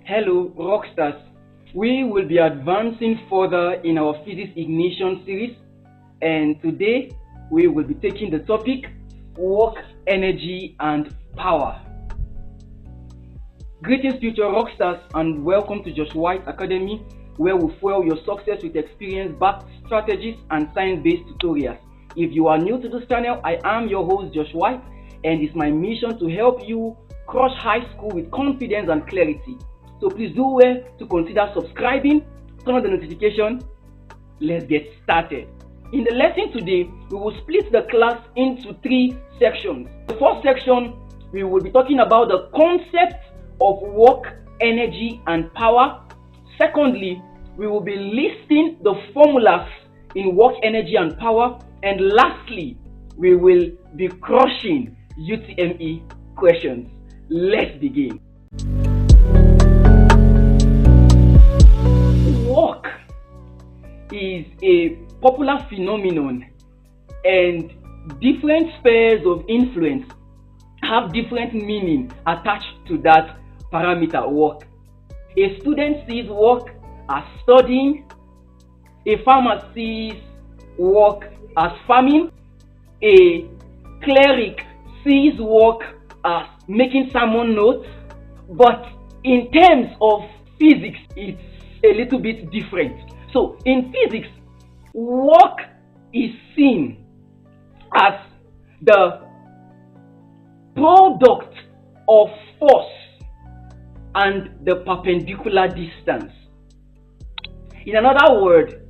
Hello, Rockstars. We will be advancing further in our Physics Ignition series, and today we will be taking the topic work, energy, and power. Greetings, future Rockstars, and welcome to Josh White Academy, where we fuel your success with experience-backed strategies and science-based tutorials. If you are new to this channel, I am your host, Josh White, and it's my mission to help you crush high school with confidence and clarity. So please do well to consider subscribing, turn on the notification. Let's get started. In the lesson today, we will split the class into 3 sections. The first section, we will be talking about the concept of work, energy, and power. Secondly, we will be listing the formulas in work, energy, and power. And lastly, we will be crushing UTME questions. Let's begin. Work is a popular phenomenon, and different spheres of influence have different meaning attached to that parameter work. A student sees work as studying, a farmer sees work as farming, a cleric sees work as making sermon notes, but in terms of physics, it's a little bit different. So in physics, work is seen as the product of force and the perpendicular distance. In another word,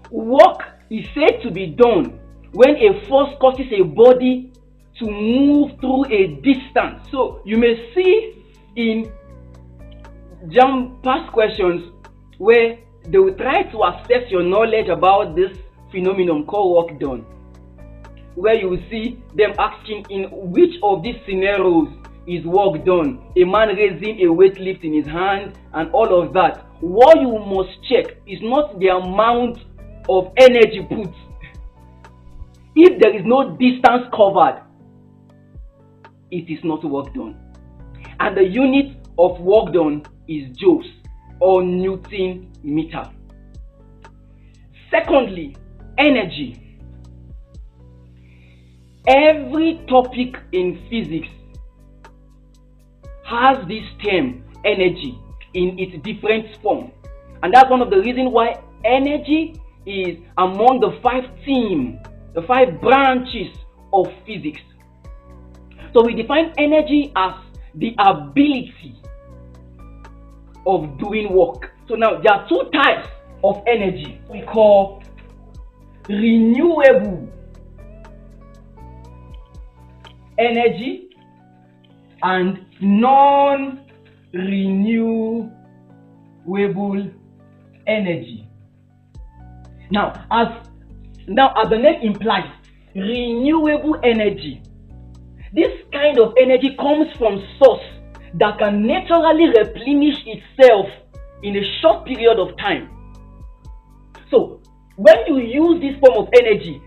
work is said to be done when a force causes a body to move through a distance. So you may see in JAMB past questions where they will try to assess your knowledge about this phenomenon called work done, where you will see them asking in which of these scenarios is work done. A man raising a weight in his hand and all of that. What you must check is not the amount of energy put. If there is no distance covered, it is not work done. And the unit of work done is joules or Newton meter. Secondly, energy. Every topic in physics has this term energy in its different form, and that's one of the reasons why energy is among the 5 branches of physics. So we define energy as the ability of doing work. So now there are 2 types of energy we call renewable energy and non-renewable energy. Now as the name implies, renewable energy, this kind of energy comes from source that can naturally replenish itself in a short period of time. So when you use this form of energy,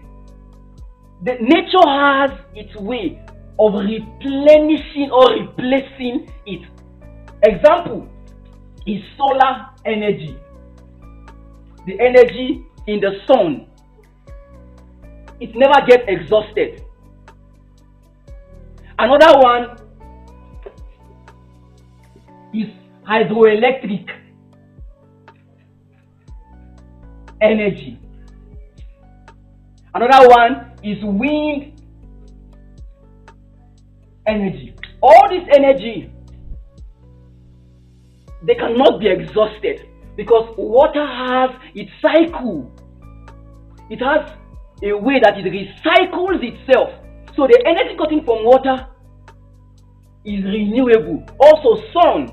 the nature has its way of replenishing or replacing it. Example is solar energy, the energy in the sun. It never gets exhausted. Another one is hydroelectric energy. Another one is wind energy. All this energy, they cannot be exhausted because water has its cycle. It has a way that it recycles itself. So the energy gotten from water is renewable. Also sun,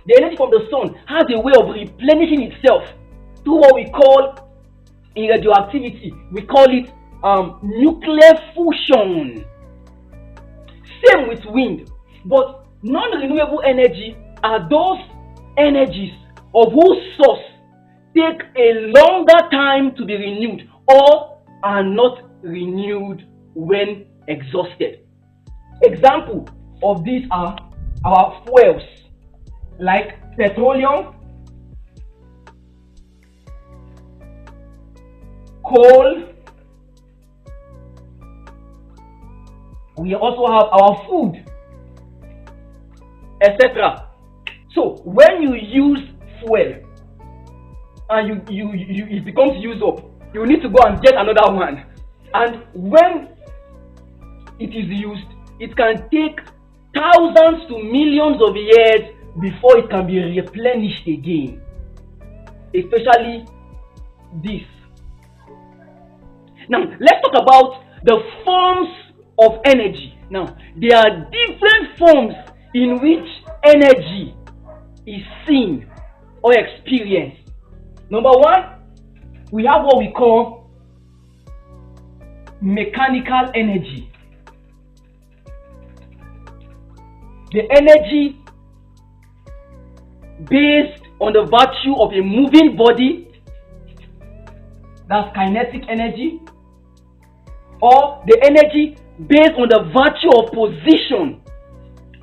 the energy from the sun has a way of replenishing itself through what we call, in radioactivity, we call it nuclear fusion. Same with wind. But non-renewable energy are those energies of whose source take a longer time to be renewed or are not renewed when exhausted. Example of these are our fuels. like petroleum, coal. We also have our food, etc. So when you use fuel and it becomes used up, you need to go and get another one. And when it is used, it can take thousands to millions of years before it can be replenished again. Especially this. Now, let's talk about the forms of energy. Now, there are different forms in which energy is seen or experienced. Number one, we have what we call mechanical energy. The energy based on the virtue of a moving body, that's kinetic energy, or the energy based on the virtue of position,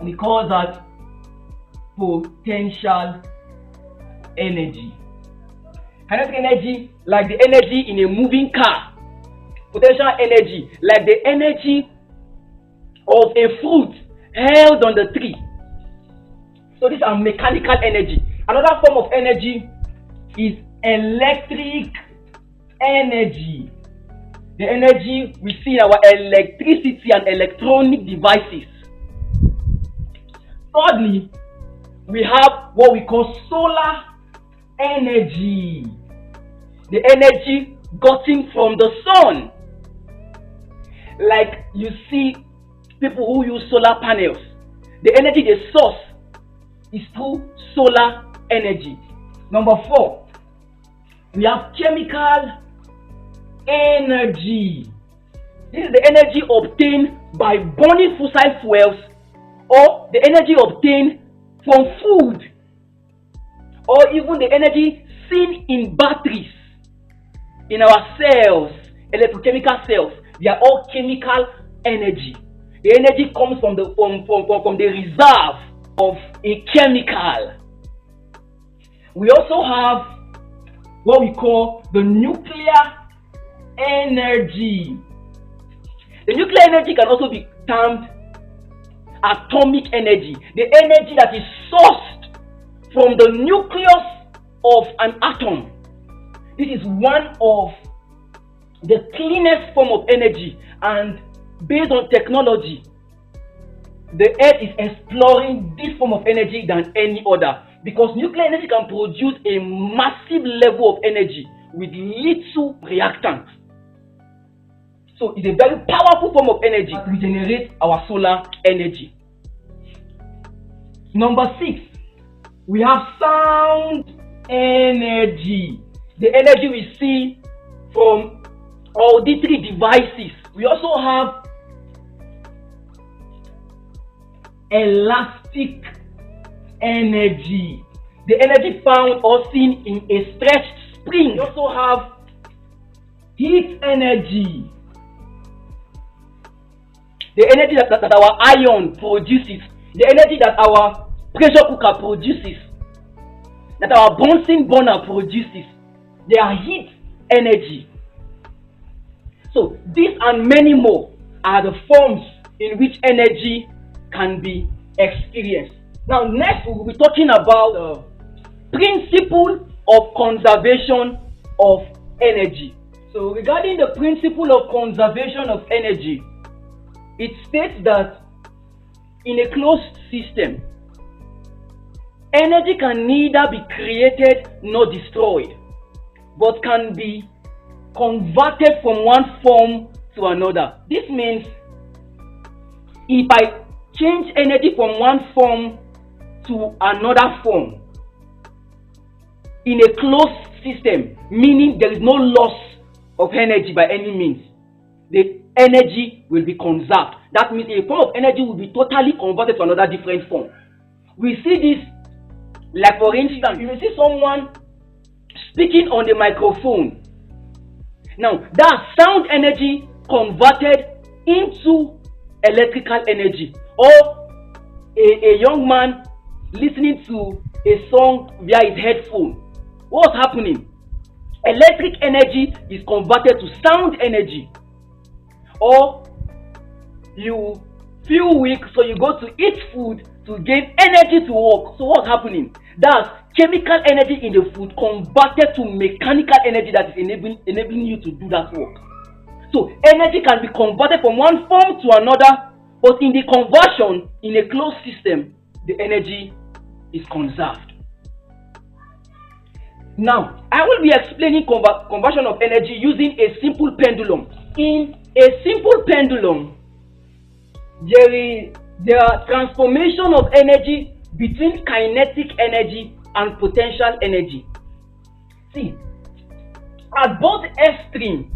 we call that potential energy. Kinetic energy, like the energy in a moving car. Potential energy, like the energy of a fruit held on the tree. So these are mechanical energy. Another form of energy is electric energy. The energy we see in our electricity and electronic devices. Thirdly, we have what we call solar energy. The energy gotten from the sun. Like you see people who use solar panels. The energy they source is through solar energy. Number 4, we have chemical energy. This is the energy obtained by burning fossil fuels, or the energy obtained from food, or even the energy seen in batteries, in our cells, electrochemical cells. They are all chemical energy. The energy comes from the reserve of a chemical. We also have what we call the nuclear energy. The nuclear energy can also be termed atomic energy. The energy that is sourced from the nucleus of an atom. This is one of the cleanest form of energy, and based on technology, the earth is exploring this form of energy than any other, because nuclear energy can produce a massive level of energy with little reactant. So it's a very powerful form of energy that regenerates our solar energy. Number 6, we have sound energy. The energy we see from auditory devices. We also have elastic energy. The energy found or seen in a stretched spring. We also have heat energy. The energy that our iron produces. The energy that our pressure cooker produces. That our Bunsen burner produces. They are heat energy. So these and many more are the forms in which energy can be experienced. Now next we will be talking about the principle of conservation of energy. So regarding the principle of conservation of energy, it states that in a closed system, energy can neither be created nor destroyed, but can be converted from one form to another. This means if I change energy from one form to another form in a closed system, meaning there is no loss of energy by any means, the energy will be conserved. That means a form of energy will be totally converted to another different form. We see this, like for instance, you will see someone speaking on the microphone. Now, that sound energy converted into electrical energy. Or a young man listening to a song via his headphone, what's happening? Electric energy is converted to sound energy. Or you feel weak, so you go to eat food to gain energy to work. So what's happening? That's chemical energy in the food converted to mechanical energy that is enabling you to do that work. So energy can be converted from one form to another, but in the conversion, in a closed system, the energy is conserved. Now, I will be explaining conversion of energy using a simple pendulum. In a simple pendulum, there are transformation of energy between kinetic energy and potential energy. See, at both extremes,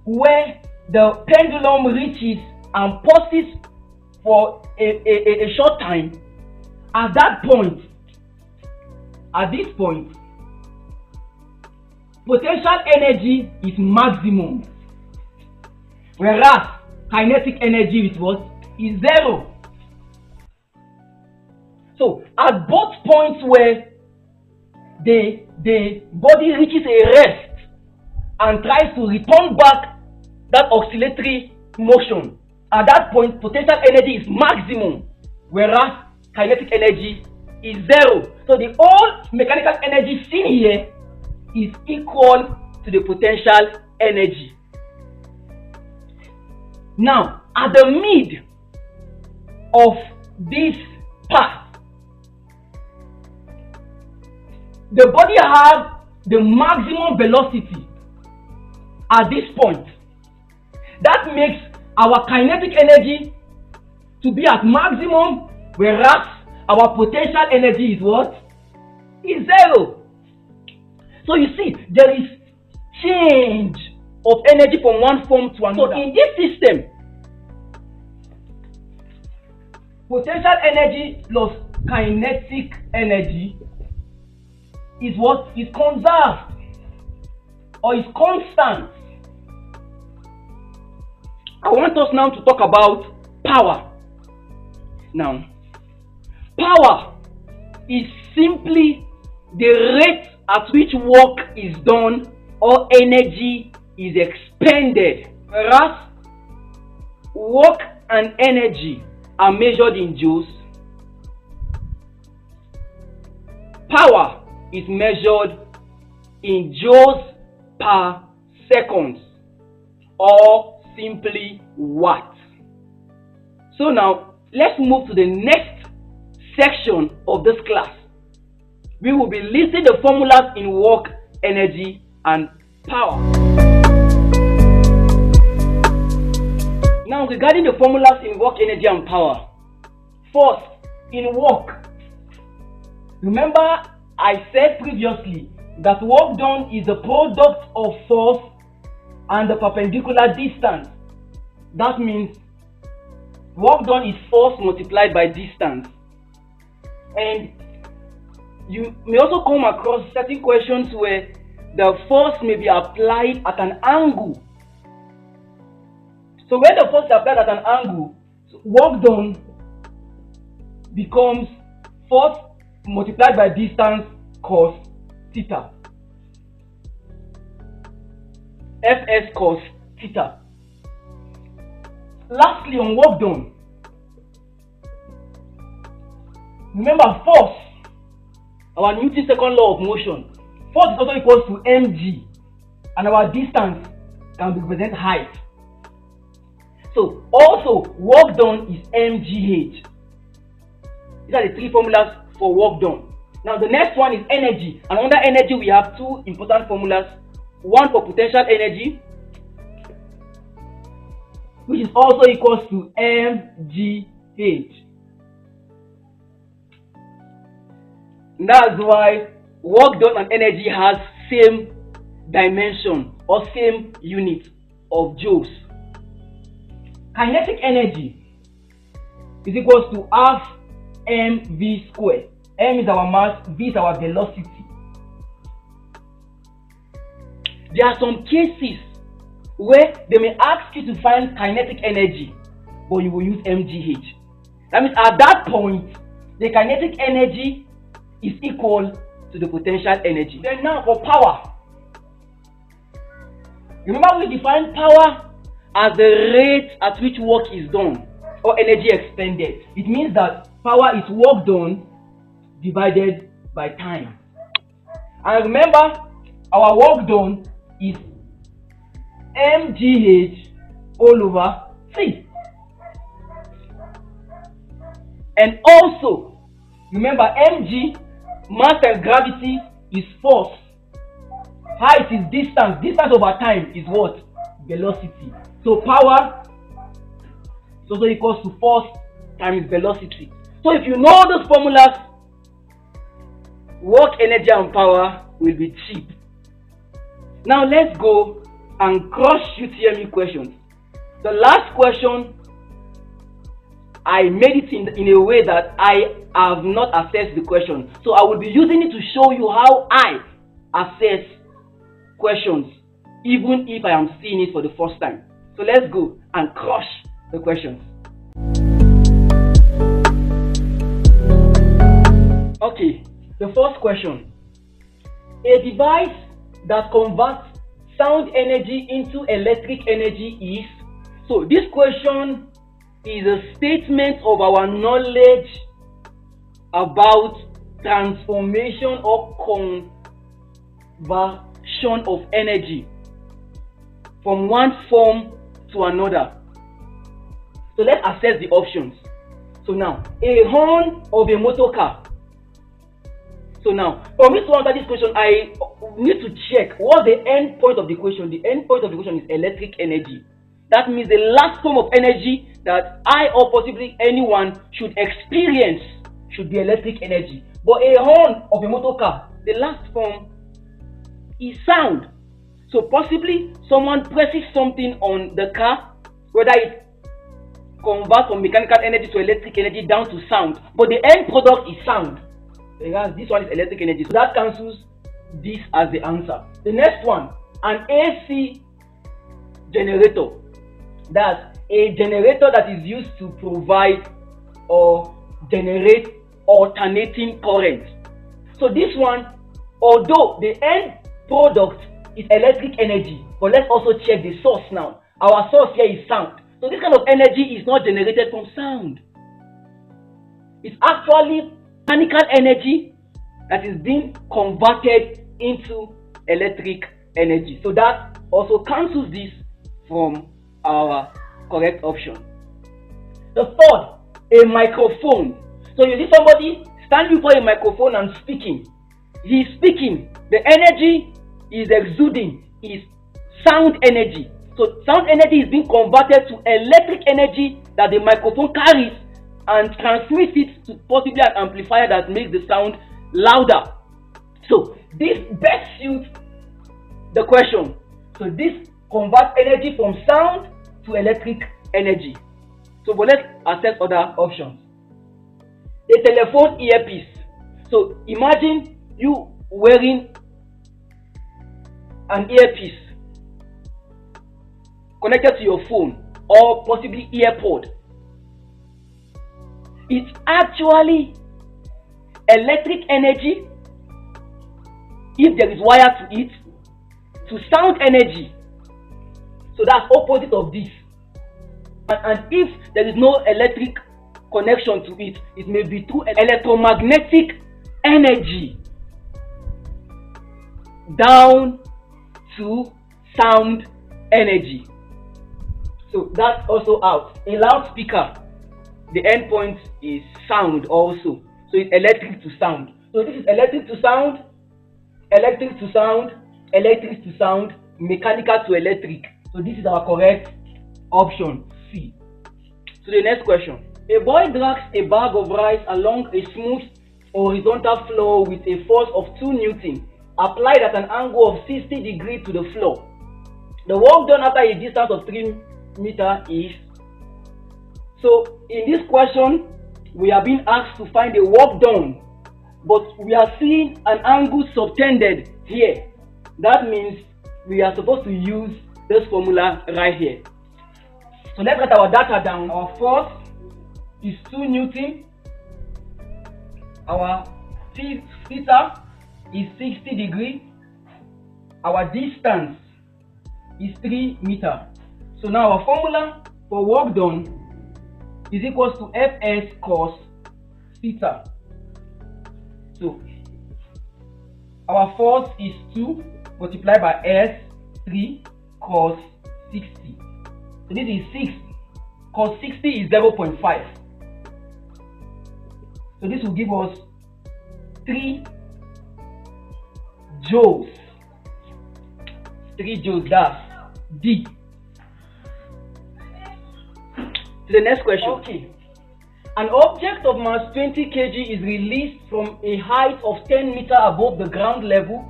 where the pendulum reaches and pauses for a short time, at this point, potential energy is maximum, whereas kinetic energy is what? Is zero. So at both points where the body reaches a rest and tries to return back that oscillatory motion, at that point potential energy is maximum, whereas kinetic energy is zero. So the whole mechanical energy seen here is equal to the potential energy. Now, at the mid of this path, the body has the maximum velocity at this point. That makes our kinetic energy to be at maximum, whereas our potential energy is what? Is zero. So you see, there is change of energy from one form to another. So in this system, potential energy plus kinetic energy is what? Is conserved or is constant. I want us now to talk about power. Now, power is simply the rate at which work is done or energy is expended, whereas work and energy are measured in joules. Power is measured in joules per second, or simply watts. So now let's move to the next section of this class. We will be listing the formulas in work, energy, and power. Now, regarding the formulas in work, energy, and power. First, in work, remember I said previously that work done is the product of force and the perpendicular distance. That means work done is force multiplied by distance. And you may also come across certain questions where the force may be applied at an angle. So when the force is applied at an angle, work done becomes force multiplied by distance cos theta. Fs cos theta. Lastly, on work done, remember force, our Newton's second law of motion. Force is also equals to mg, and our distance can be represented height. So also work done is mgh. These are the three formulas for work done. Now the next one is energy, and under energy we have two important formulas. One for potential energy, which is also equals to mgh. And that's why work done and energy has same dimension or same unit of joules. Kinetic energy is equals to half mv squared. M is our mass, v is our velocity. There are some cases where they may ask you to find kinetic energy, but you will use mgh. That means at that point, the kinetic energy is equal to the potential energy. Then now for power. Remember, we define power as the rate at which work is done or energy expended. It means that power is work done divided by time. And remember, our work done is mgh all over c. And also, remember, mg, mass and gravity, is force. Height is distance. Distance over time is what? Velocity. So power is also equals to force times velocity. So if you know those formulas, work, energy, and power will be cheap. Now let's go and cross UTME questions. The last question, I made it in a way that I have not assessed the question. So I will be using it to show you how I assess questions, even if I am seeing it for the first time. So let's go and crush the questions. Okay, the first question. A device that converts sound energy into electric energy is... So this question is a statement of our knowledge about transformation or conversion of energy from one form to another. So let's assess the options. So now, a horn of a motor car. So now, for me to answer this question, I need to check what the end point of the question. The end point of the question is electric energy. That means the last form of energy that I or possibly anyone should experience should be electric energy. But a horn of a motor car, the last form is sound. So possibly someone presses something on the car, whether it converts from mechanical energy to electric energy down to sound. But the end product is sound. Whereas this one is electric energy. So that cancels this as the answer. The next one, an AC generator. That's a generator that is used to provide or generate alternating current. So this one, although the end product is electric energy, but let's also check the source now. Our source here is sound. So this kind of energy is not generated from sound. It's actually mechanical energy that is being converted into electric energy. So that also cancels this from our correct option. The third, a microphone. So you see somebody standing before a microphone and speaking. He's speaking. The energy is exuding is sound energy. So sound energy is being converted to electric energy that the microphone carries and transmits it to possibly an amplifier that makes the sound louder. So this best suits the question. So this converts energy from sound to electric energy. So but let's assess other options. A telephone earpiece. So imagine you wearing an earpiece connected to your phone or possibly earpod. It's actually electric energy if there is wire to it to sound energy. So that's opposite of this. And if there is no electric connection to it, it may be through electromagnetic energy down to sound energy. So that's also out. A loudspeaker, the end point is sound also. So it's electric to sound. So this is electric to sound, electric to sound, electric to sound, mechanical to electric. So this is our correct option, C. So the next question. A boy drags a bag of rice along a smooth horizontal floor with a force of 2 Newton applied at an angle of 60 degrees to the floor. The work done after a distance of 3 meters is... So in this question, we are being asked to find the work done, but we are seeing an angle subtended here. That means we are supposed to use this formula right here. So let's write our data down. Our force is 2 Newton Our theta is 60 degrees. Our distance is 3 meters. So now our formula for work done is equals to Fs cos theta. So our force is 2 multiplied by S 3 cos 60. So this is 6. Cos 60 is 0.5. So this will give us 3 joules. 3 joules, that's D. To the next question. Okay. An object of mass 20 kg is released from a height of 10 meters above the ground level.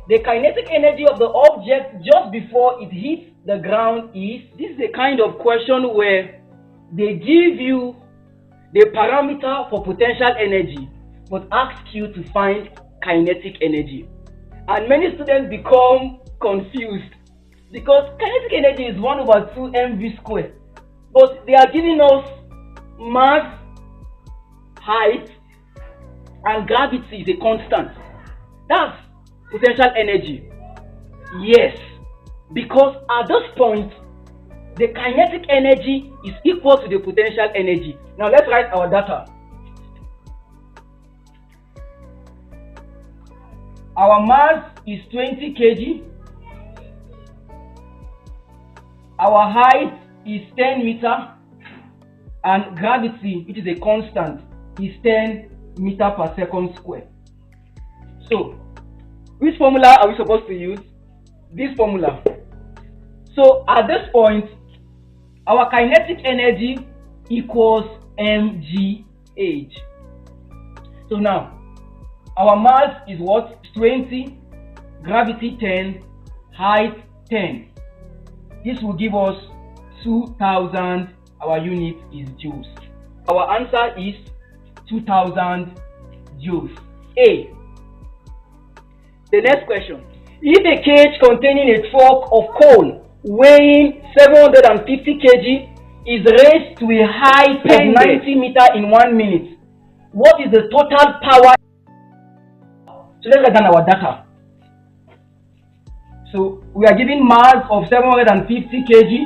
The kinetic energy of the object just before it hits the ground is... This is a kind of question where they give you the parameter for potential energy but ask you to find kinetic energy. And many students become confused because kinetic energy is 1/2 mv squared. But they are giving us mass, height, and gravity is a constant. That's potential energy. Yes, because at this point, the kinetic energy is equal to the potential energy. Now let's write our data. Our mass is 20 kg. Our height is 10 meters. And gravity, which is a constant, is 10 meters per second squared. So, which formula are we supposed to use? This formula. So, at this point, our kinetic energy equals mgh. So now, our mass is what? 20, gravity 10, height 10. This will give us 2000. Our unit is joules. Our answer is 2000 joules. A. The next question. If a cage containing a truck of coal weighing 750 kg is raised to a height of 90 meters in 1 minute, what is the total power? So let's write down our data. So we are given mass of 750 kg,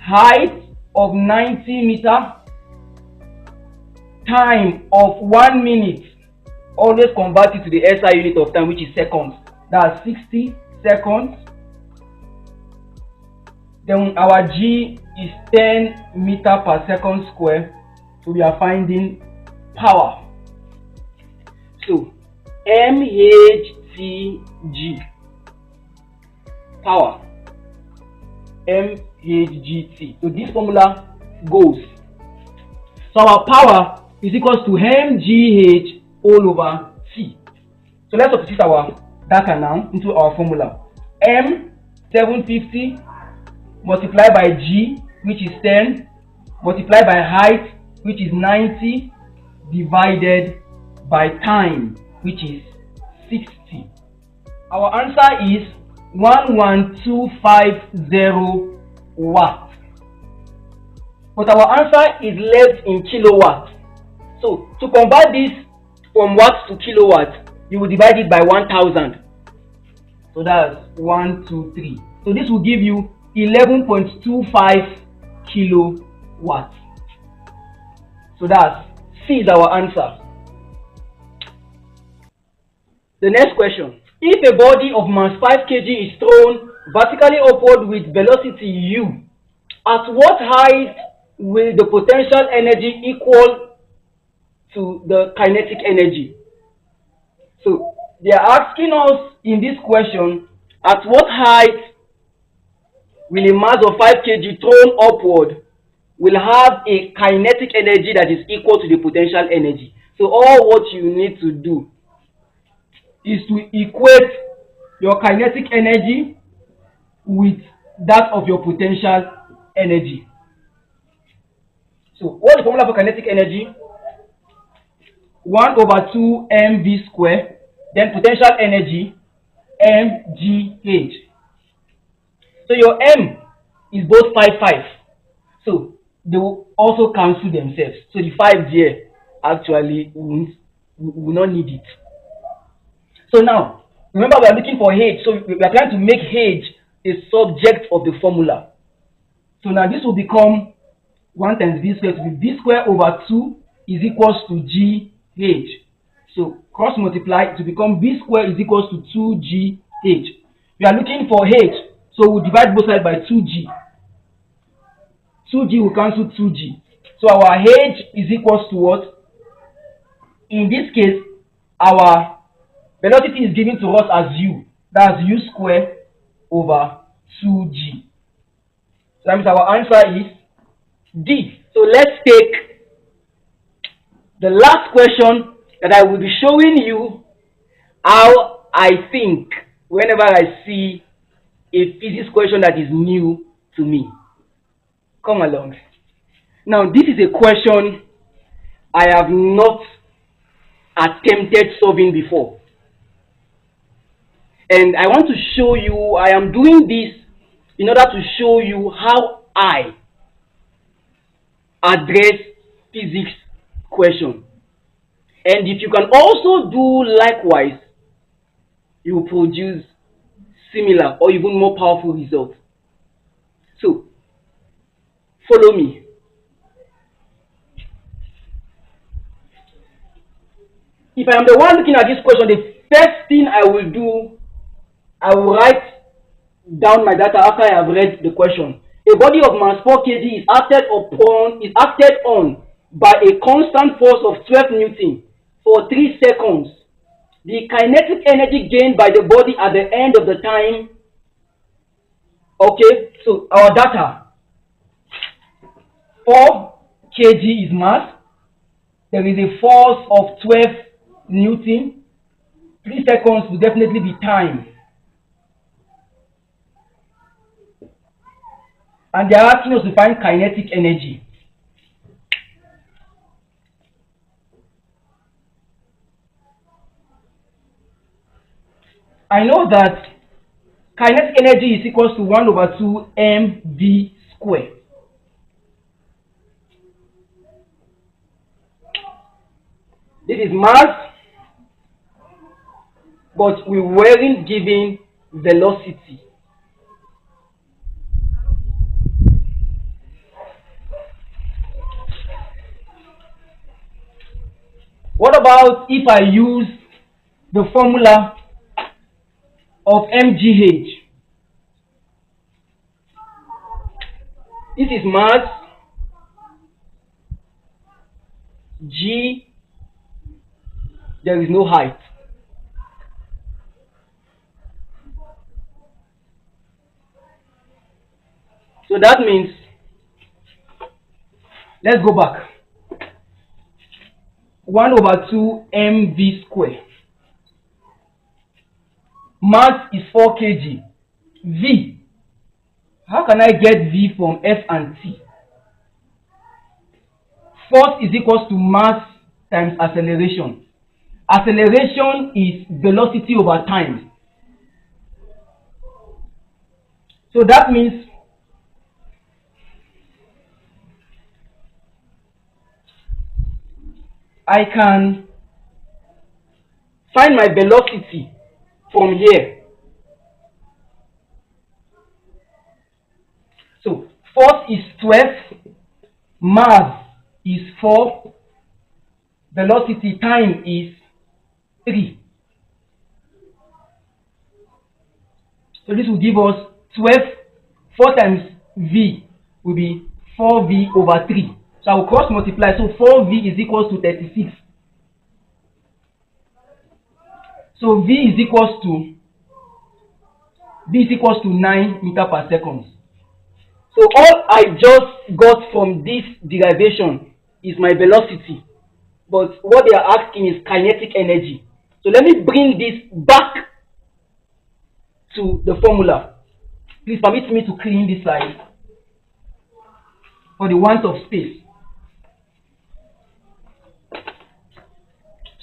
height of 90 meters, time of 1 minute. Always convert it to the SI unit of time, which is seconds. That's 60 seconds. Then our G is 10 meters per second square. So we are finding power. So mHCG, power, mHGT. So this formula goes. So our power is equals to mGh all over T. So let's substitute our data now into our formula. M 750 multiplied by G, which is 10, multiplied by height, which is 90, divided by time, which is 60. Our answer is 11250 watts. But our answer is left in kilowatts. So to convert this from watts to kilowatts, you will divide it by 1000. So that's 123. So this will give you 11.25 kilowatts. So that's C is our answer. The next question. If a body of mass 5 kg is thrown vertically upward with velocity u, at what height will the potential energy equal to the kinetic energy? So they are asking us in this question, at what height will a mass of 5 kg thrown upward will have a kinetic energy that is equal to the potential energy? So all what you need to do is to equate your kinetic energy with that of your potential energy. So what is the formula for kinetic energy? 1/2 mv squared, then potential energy mgh. So your m is both 5. So they will also cancel themselves. So the 5 there actually we will not need it. So now, remember we are looking for h, so we are trying to make h a subject of the formula. So now this will become 1 times v squared, to be v squared over 2 is equals to gh. So cross multiply to become v squared is equals to 2gh. We are looking for h, so we'll divide both sides by 2g. 2g will cancel 2g. So our h is equals to what? In this case, our velocity is given to us as u. That's u squared over 2g. So that means our answer is D. So let's take the last question that I will be showing you how I think whenever I see a physics question that is new to me. Come along. Now, this is a question I have not attempted solving before. And I want to show you, I am doing this in order to show you how I address physics question. And if you can also do likewise, you will produce similar or even more powerful results. So, follow me. If I am the one looking at this question, the first thing I will do, I will write down my data after I have read the question. A body of mass 4 kg is acted on by a constant force of 12 Newton for 3 seconds. The kinetic energy gained by the body at the end of the time. Okay, so our data. 4 kg is mass. There is a force of 12 Newton. 3 seconds will definitely be time. And they are asking us to find kinetic energy. I know that kinetic energy is equals to 1 over 2 mv squared. This is mass, but we weren't given velocity. What about if I use the formula of mgh? This is mass, g, there is no height. So that means, let's go back. 1 over 2 mv squared. Mass is 4 kg. V. How can I get V from F and T? Force is equals to mass times acceleration. Acceleration is velocity over time. So that means I can find my velocity from here. So force is 12, mass is 4, velocity time is 3. So this will give us 12, 4 times V will be 4V over 3. So I will cross multiply, so 4V is equals to 36. So V is equals to 9 meters per second. So all I just got from this derivation is my velocity. But what they are asking is kinetic energy. So let me bring this back to the formula. Please permit me to clean this slide for the want of space.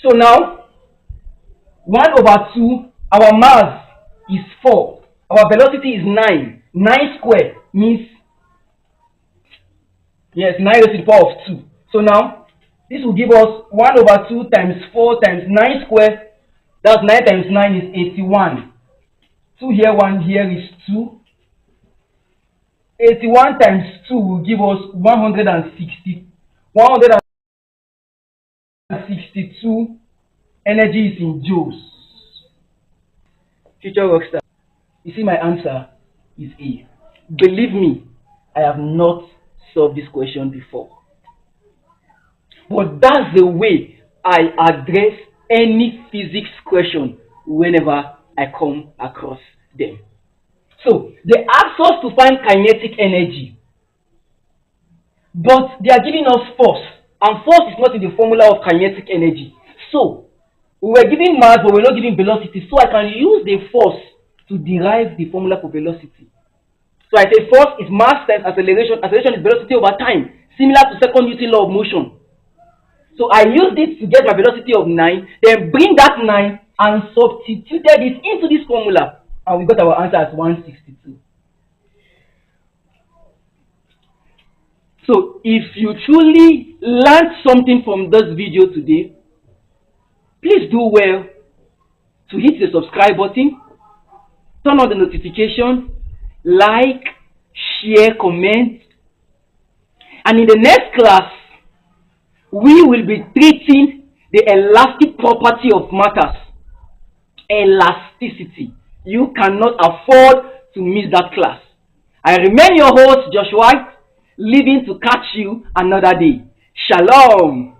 So now, 1 over 2, our mass is 4. Our velocity is 9. 9 squared means, yes, 9 raised to the power of 2. So now, This will give us 1 over 2 times 4 times 9 squared. That's 9 times 9 is 81. 2 here, 1 here is 2. 81 times 2 will give us 160. 162 energy is in joules. Future rockstar. You see, my answer is A. Believe me, I have not solved this question before. But that's the way I address any physics question whenever I come across them. So, they ask us to find kinetic energy, but they are giving us force, and force is not in the formula of kinetic energy. So, we were giving mass, but we're not giving velocity, so I can use the force to derive the formula for velocity. So I say force is mass times acceleration. Acceleration is velocity over time, similar to second Newton law of motion. So I used it to get my velocity of 9, then bring that 9 and substituted it into this formula, and we got our answer as 162. So if you truly learned something from this video today, please do well to hit the subscribe button, turn on the notification, like, share, comment, and in the next class, we will be treating the elastic property of matters. Elasticity. You cannot afford to miss that class. I remain your host, Joshua, leaving to catch you another day. Shalom.